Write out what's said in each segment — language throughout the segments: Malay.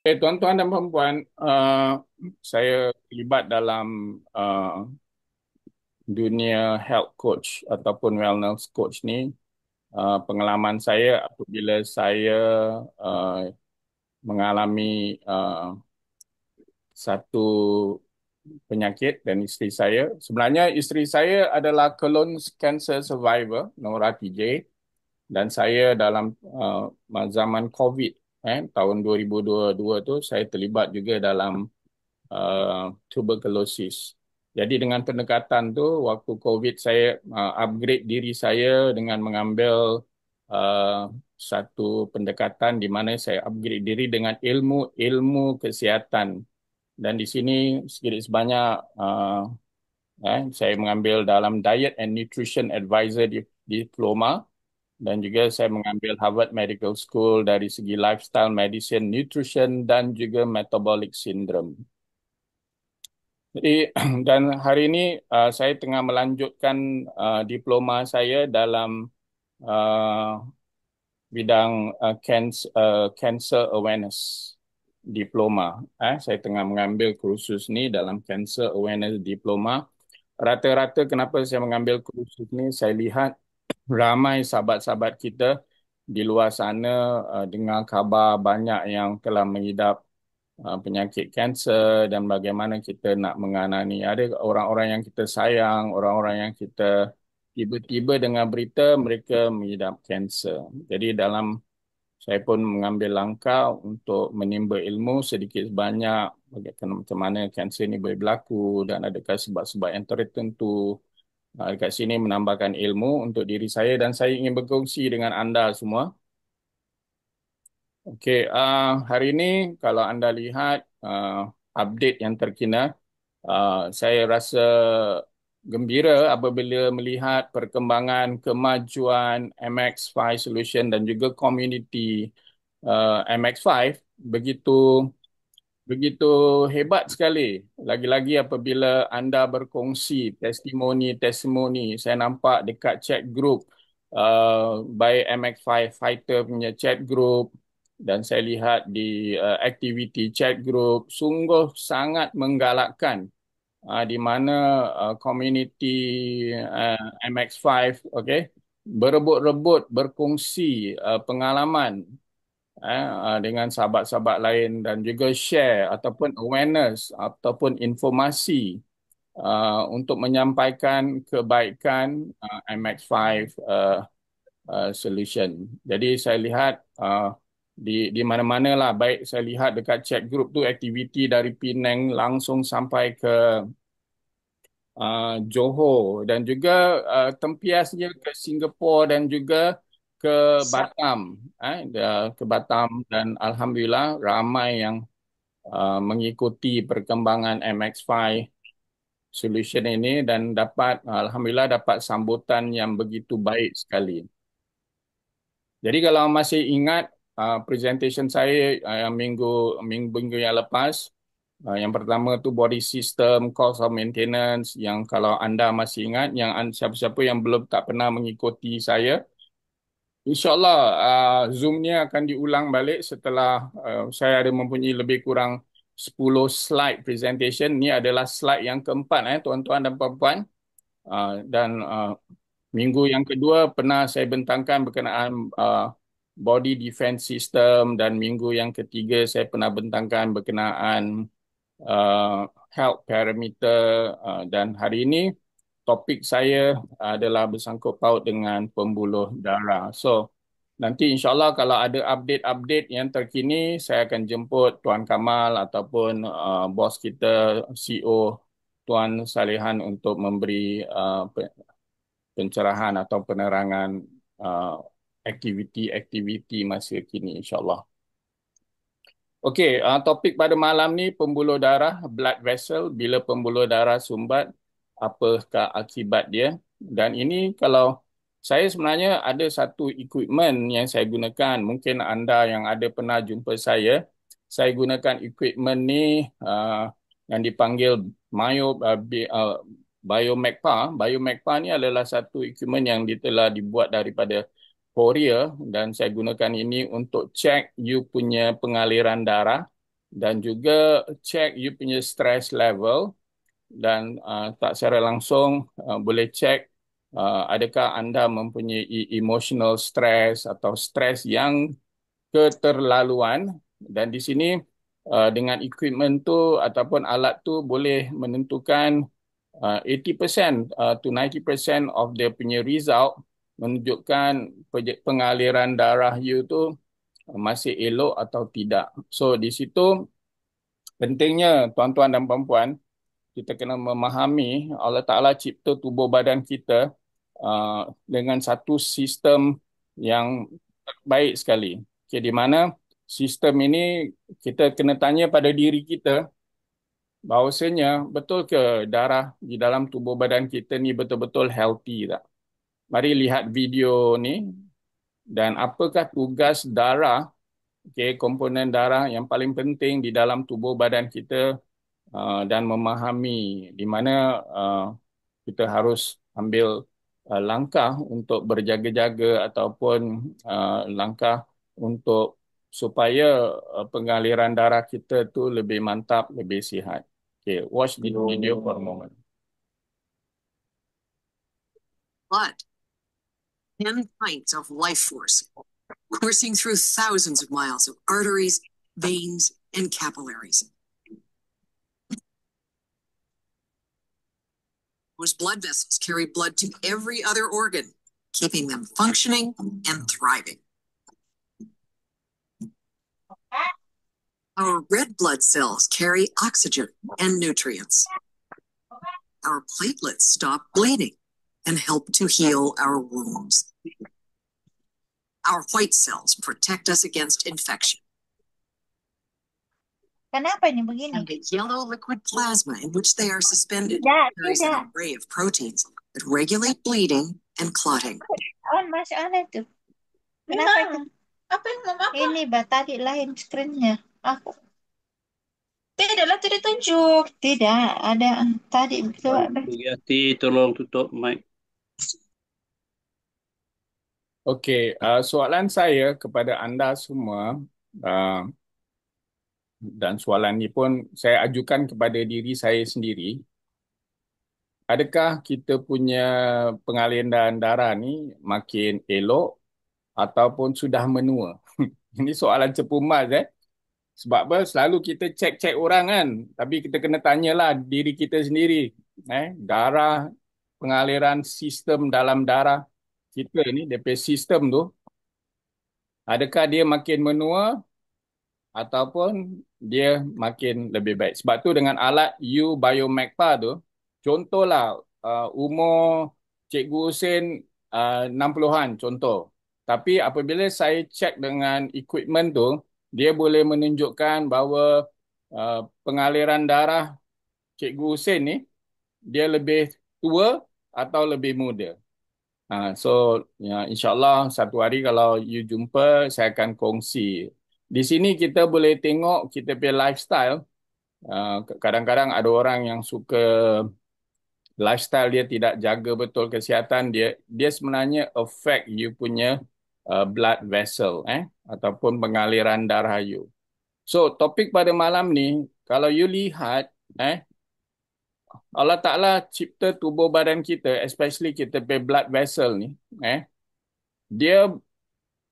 Tuan-tuan dan puan-puan, saya terlibat dalam dunia health coach ataupun wellness coach ni. Pengalaman saya apabila saya uh, mengalami satu penyakit dan isteri saya. Sebenarnya isteri saya adalah colon cancer survivor, Nora TJ, dan saya dalam zaman COVID tahun 2022 tu saya terlibat juga dalam tuberculosis. Jadi dengan pendekatan tu, waktu COVID saya upgrade diri saya dengan mengambil uh, satu pendekatan di mana saya upgrade diri dengan ilmu kesihatan. Dan di sini sedikit sebanyak saya mengambil dalam Diet and Nutrition Advisor Diploma dan juga saya mengambil Harvard Medical School dari segi lifestyle medicine, nutrition dan juga metabolic syndrome. Jadi dan hari ini saya tengah melanjutkan diploma saya dalam uh, bidang cancer awareness diploma. Saya tengah mengambil kursus ni dalam cancer awareness diploma. Rata-rata kenapa saya mengambil kursus ni, saya lihat ramai sahabat-sahabat kita di luar sana dengar khabar banyak yang telah mengidap penyakit kanser dan bagaimana kita nak mengenali. Ada orang-orang yang kita sayang, orang-orang yang kita tiba-tiba dengar berita mereka mengidap kanser. Jadi saya pun mengambil langkah untuk menimba ilmu sedikit sebanyak bagaimana macam mana kanser ini boleh berlaku dan adakah sebab-sebab yang tertentu. Dekat sini menambahkan ilmu untuk diri saya dan saya ingin berkongsi dengan anda semua. Okey, hari ini kalau anda lihat update yang terkini, saya rasa gembira apabila melihat perkembangan kemajuan MX5 Solution dan juga community MX5 begitu begitu hebat sekali. Lagi-lagi apabila anda berkongsi testimoni-testimoni, saya nampak dekat chat group by MX5 Fighter punya chat group dan saya lihat di activity chat group sungguh sangat menggalakkan di mana community MX5 okay, berebut-rebut berkongsi pengalaman dengan sahabat-sahabat lain dan juga share ataupun awareness ataupun informasi untuk menyampaikan kebaikan MX5 solution. Jadi saya lihat di mana-mana lah, baik saya lihat dekat chat group tu aktiviti dari Penang langsung sampai ke Johor dan juga tempiasnya ke Singapura dan juga ke Batam, ke Batam dan alhamdulillah ramai yang mengikuti perkembangan MX5 solution ini dan alhamdulillah dapat sambutan yang begitu baik sekali. Jadi kalau masih ingat presentation saya yang minggu yang lepas, yang pertama tu body system, cost of maintenance, yang kalau anda masih ingat, yang siapa-siapa yang belum tak pernah mengikuti saya, InsyaAllah Zoom-nya akan diulang balik setelah saya ada mempunyai lebih kurang 10 slide presentation. Ini adalah slide yang keempat tuan-tuan dan puan-puan. Dan minggu yang kedua pernah saya bentangkan berkenaan body defense system dan minggu yang ketiga saya pernah bentangkan berkenaan uh, health parameter dan hari ini topik saya adalah bersangkut paut dengan pembuluh darah. So, nanti insyaAllah kalau ada update-update yang terkini, saya akan jemput Tuan Kamal ataupun bos kita, CEO Tuan Salihan untuk memberi pencerahan atau penerangan uh, aktiviti-aktiviti masa kini insyaAllah. Okey, topik pada malam ni pembuluh darah, blood vessel. Bila pembuluh darah sumbat, apakah akibat dia? Dan ini kalau saya sebenarnya ada satu equipment yang saya gunakan. Mungkin anda yang ada pernah jumpa saya gunakan equipment ni yang dipanggil Biomagpa. Biomagpa ni adalah satu equipment yang telah dibuat daripada Korea dan saya gunakan ini untuk cek you punya pengaliran darah dan juga check you punya stress level dan tak secara langsung boleh check adakah anda mempunyai emotional stress atau stres yang keterlaluan dan di sini dengan equipment tu ataupun alat tu boleh menentukan 80% to 90% of dia punya result menunjukkan pengaliran darah you tu masih elok atau tidak. So di situ pentingnya tuan-tuan dan puan-puan kita kena memahami Allah Ta'ala cipta tubuh badan kita dengan satu sistem yang baik sekali. Okay, di mana sistem ini kita kena tanya pada diri kita bahawasanya betul ke darah di dalam tubuh badan kita ni betul-betul healthy tak? Mari lihat video ni dan apakah tugas darah, okay, komponen darah yang paling penting di dalam tubuh badan kita dan memahami di mana uh, kita harus ambil langkah untuk berjaga-jaga ataupun langkah untuk supaya pengaliran darah kita tu lebih mantap, lebih sihat. Okay, watch this video for a moment. Blood, 10 pints of life force, coursing through thousands of miles of arteries, veins, and capillaries. Those blood vessels carry blood to every other organ, keeping them functioning and thriving. Our red blood cells carry oxygen and nutrients. Our platelets stop bleeding and help to heal our wounds. Our white cells protect us against infection. Kenapa ini begini? And the yellow liquid plasma in which they are suspended Tidak, carries tidak. an array of proteins that regulate bleeding and clotting. On masih aneh tuh. Kenapa itu? Apa yang mau apa? Ini bah tadi lain screennya. Aku Tidaklah tidak tunjuk. tidak ada tadi coba bah. Hati, tolong tutup mic. Okey, soalan saya kepada anda semua uh, dan soalan ini pun saya ajukan kepada diri saya sendiri. Adakah kita punya pengaliran darah ni makin elok ataupun sudah menua? Ini soalan cepu mas Sebab apa? Selalu kita cek-cek orang kan. Tapi kita kena tanyalah diri kita sendiri. Darah, pengaliran sistem dalam darah kita ni, DP sistem tu, adakah dia makin menua ataupun dia makin lebih baik. Sebab tu dengan alat U Biomagpa tu, contohlah umur Cikgu Hussein 60-an contoh. Tapi apabila saya cek dengan equipment tu, dia boleh menunjukkan bahawa pengaliran darah Cikgu Hussein ni, dia lebih tua atau lebih muda. So, ya, insyaAllah satu hari kalau you jumpa, saya akan kongsi. Di sini kita boleh tengok kita punya lifestyle. Kadang-kadang ada orang yang suka lifestyle dia tidak jaga betul kesihatan dia. Dia sebenarnya affect you punya blood vessel ataupun pengaliran darah you. So, topik pada malam ni, kalau you lihat, Allah Ta'ala cipta tubuh badan kita, especially kita punya blood vessel ni, dia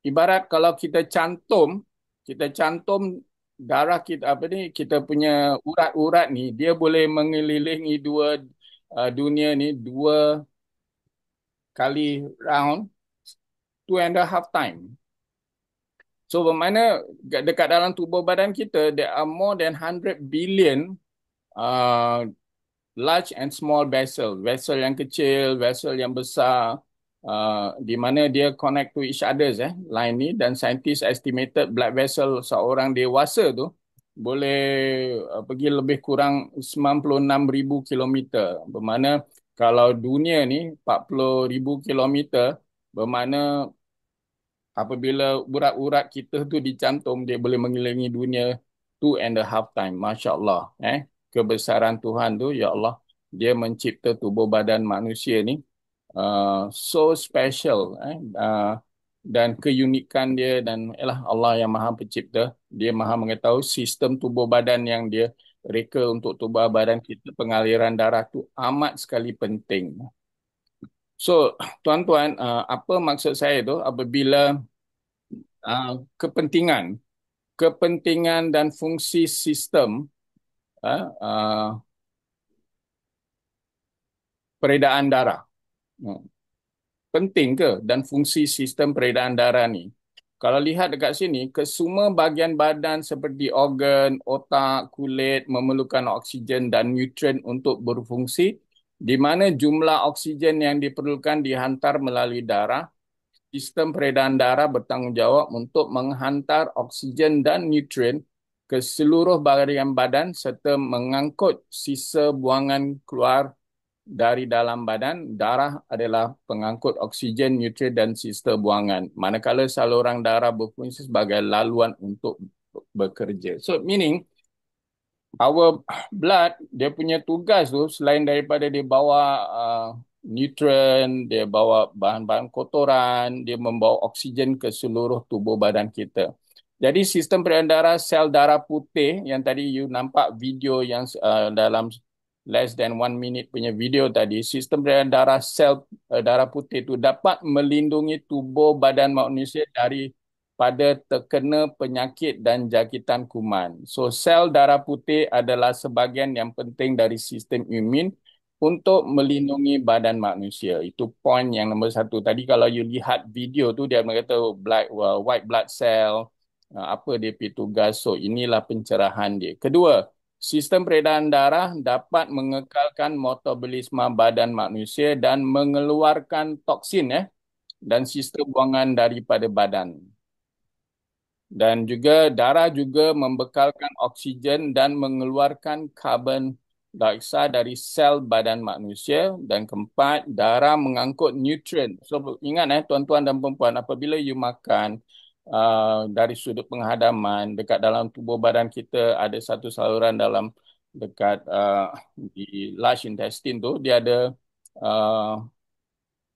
ibarat kalau kita cantum darah kita apa ni, kita punya urat-urat ni, dia boleh mengelilingi dunia ni 2 kali round 2.5 time. So bermakna dekat dalam tubuh badan kita there are more than 100 billion large and small vessel yang kecil, vessel yang besar, di mana dia connect to each others line ni, dan scientists estimated blood vessel seorang dewasa tu boleh pergi lebih kurang 96,000 kilometer. Bermakna kalau dunia ni 40,000 kilometer, bermakna apabila urat-urat kita tu dicantum, dia boleh mengelilingi dunia 2.5 time. Masya Allah. Kebesaran Tuhan tu, ya Allah, dia mencipta tubuh badan manusia ni so special dan keunikan dia, dan Allah yang Maha Pencipta, Dia maha mengetahui sistem tubuh badan yang dia reka untuk tubuh badan kita. Pengaliran darah tu amat sekali penting. So, tuan-tuan, apa maksud saya tu apabila kepentingan, kepentingan dan fungsi sistem peredaran darah. Penting ke dan fungsi sistem peredaran darah ni? Kalau lihat dekat sini, kesemua bahagian badan seperti organ, otak, kulit memerlukan oksigen dan nutrien untuk berfungsi, di mana jumlah oksigen yang diperlukan dihantar melalui darah. Sistem peredaran darah bertanggungjawab untuk menghantar oksigen dan nutrien ke seluruh bahagian badan serta mengangkut sisa buangan keluar dari dalam badan. Darah adalah pengangkut oksigen, nutrien dan sisa buangan. Manakala saluran darah berfungsi sebagai laluan untuk bekerja. So meaning our blood, dia punya tugas tu selain daripada dia bawa nutrien, dia bawa bahan-bahan kotoran, dia membawa oksigen ke seluruh tubuh badan kita. Jadi sistem peredaran darah, sel darah putih yang tadi you nampak video yang dalam less than 1 minute punya video tadi, sistem peredaran darah, sel darah putih itu dapat melindungi tubuh badan manusia pada terkena penyakit dan jangkitan kuman. So, sel darah putih adalah sebahagian yang penting dari sistem imun untuk melindungi badan manusia. Itu poin yang nombor satu. Tadi kalau you lihat video tu, dia berkata white blood cell, apa dia punya tugas. So, inilah pencerahan dia. Kedua, sistem peredaran darah dapat mengekalkan metabolisme badan manusia dan mengeluarkan toksin dan sistem buangan daripada badan. Dan juga darah juga membekalkan oksigen dan mengeluarkan karbon dioksida dari sel badan manusia. Dan keempat, darah mengangkut nutrien. So ingat tuan-tuan dan perempuan, apabila you makan dari sudut penghadaman, dekat dalam tubuh badan kita ada satu saluran dalam dekat di large intestine tu, dia ada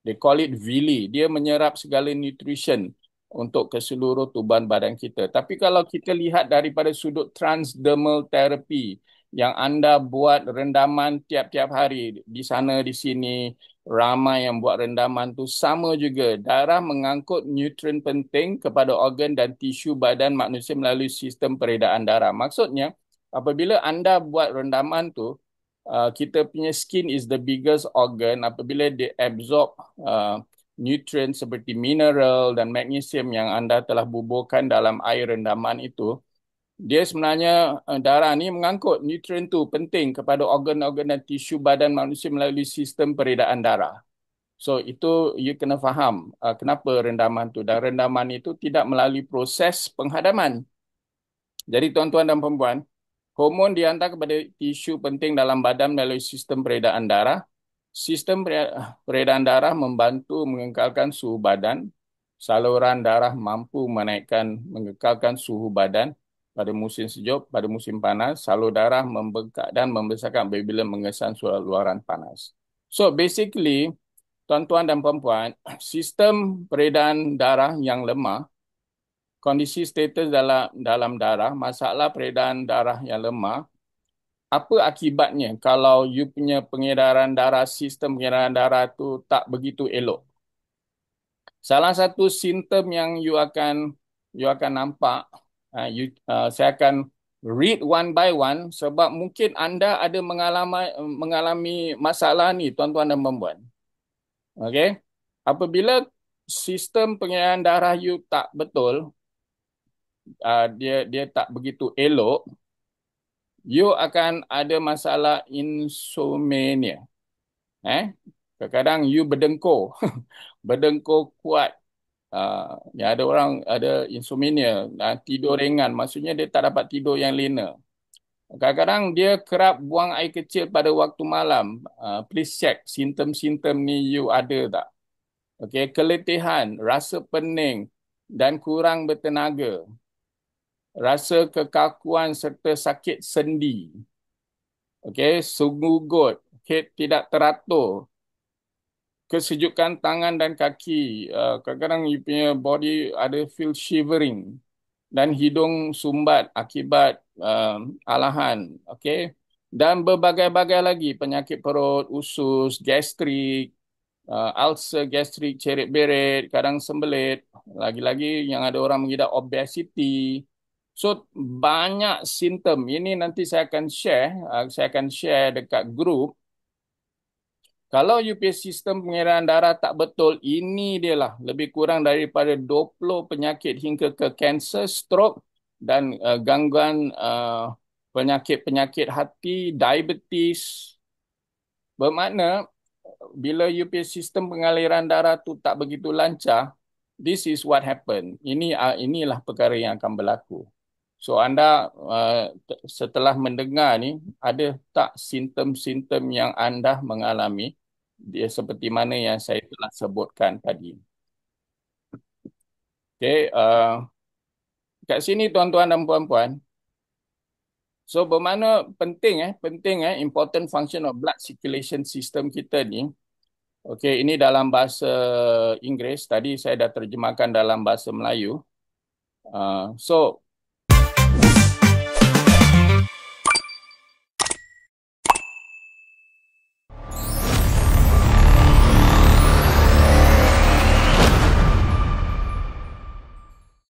they call it villi. Dia menyerap segala nutrition untuk ke seluruh tubuhan badan kita. Tapi kalau kita lihat daripada sudut transdermal therapy yang anda buat rendaman tiap-tiap hari, di sana di sini ramai yang buat rendaman tu sama juga. Darah mengangkut nutrien penting kepada organ dan tisu badan manusia melalui sistem peredaran darah. Maksudnya, apabila anda buat rendaman tu, kita punya skin is the biggest organ. Apabila dia absorb nutrien seperti mineral dan magnesium yang anda telah buburkan dalam air rendaman itu, dia sebenarnya darah ni mengangkut nutrien tu penting kepada organ-organ dan tisu badan manusia melalui sistem peredaran darah. So itu you kena faham kenapa rendaman tu. Dan rendaman itu tidak melalui proses penghadaman. Jadi tuan-tuan dan perempuan, hormon dihantar kepada tisu penting dalam badan melalui sistem peredaran darah. Sistem peredaran darah membantu mengekalkan suhu badan. Saluran darah mampu mengekalkan suhu badan pada musim sejuk, pada musim panas. Salur darah membengkak dan membesarkan apabila mengesan luaran panas. So basically, tuan-tuan dan perempuan, sistem peredaran darah yang lemah, kondisi status dalam darah, masalah peredaran darah yang lemah, apa akibatnya kalau you punya pengedaran darah, sistem pengedaran darah tu tak begitu elok? Salah satu simptom yang you akan nampak, saya akan read one by one sebab mungkin anda ada mengalami masalah ni, tuan-tuan dan puan-puan. Okey? Apabila sistem pengedaran darah you tak betul, dia tak begitu elok, you akan ada masalah insomnia. Kadang-kadang you berdengkur, berdengkur kuat. Ya ada orang ada insomnia, tidur ringan, maksudnya dia tak dapat tidur yang lena. Kadang-kadang dia kerap buang air kecil pada waktu malam. Please check simptom-simptom ni you ada tak? Okey, keletihan, rasa pening dan kurang bertenaga. Rasa kekakuan serta sakit sendi. Okey, sunggugut, tidak teratur. Kesejukan tangan dan kaki. Kadang-kadang you punya body ada feel shivering. dan hidung sumbat akibat alahan. Okey. Dan berbagai-bagai lagi penyakit perut, usus, gastrik, ulcer gastrik, cerit-berit, kadang sembelit. Lagi-lagi yang ada orang mengidap obesity. So, banyak simptom. Ini nanti saya akan share dekat grup. Kalau UPS sistem pengiraan darah tak betul, ini dia lah. Lebih kurang daripada 20 penyakit hingga ke kanser, stroke dan gangguan penyakit-penyakit hati, diabetes. Bermakna, bila UPS sistem pengaliran darah tu tak begitu lancar, this is what happen. Inilah perkara yang akan berlaku. So anda setelah mendengar ni, ada tak simptom-simptom yang anda mengalami? Dia seperti mana yang saya telah sebutkan tadi. Okey, kat sini tuan-tuan dan puan-puan. So bermakna penting important function of blood circulation system kita ni. Okey, ini dalam bahasa Inggeris. Tadi saya dah terjemahkan dalam bahasa Melayu. So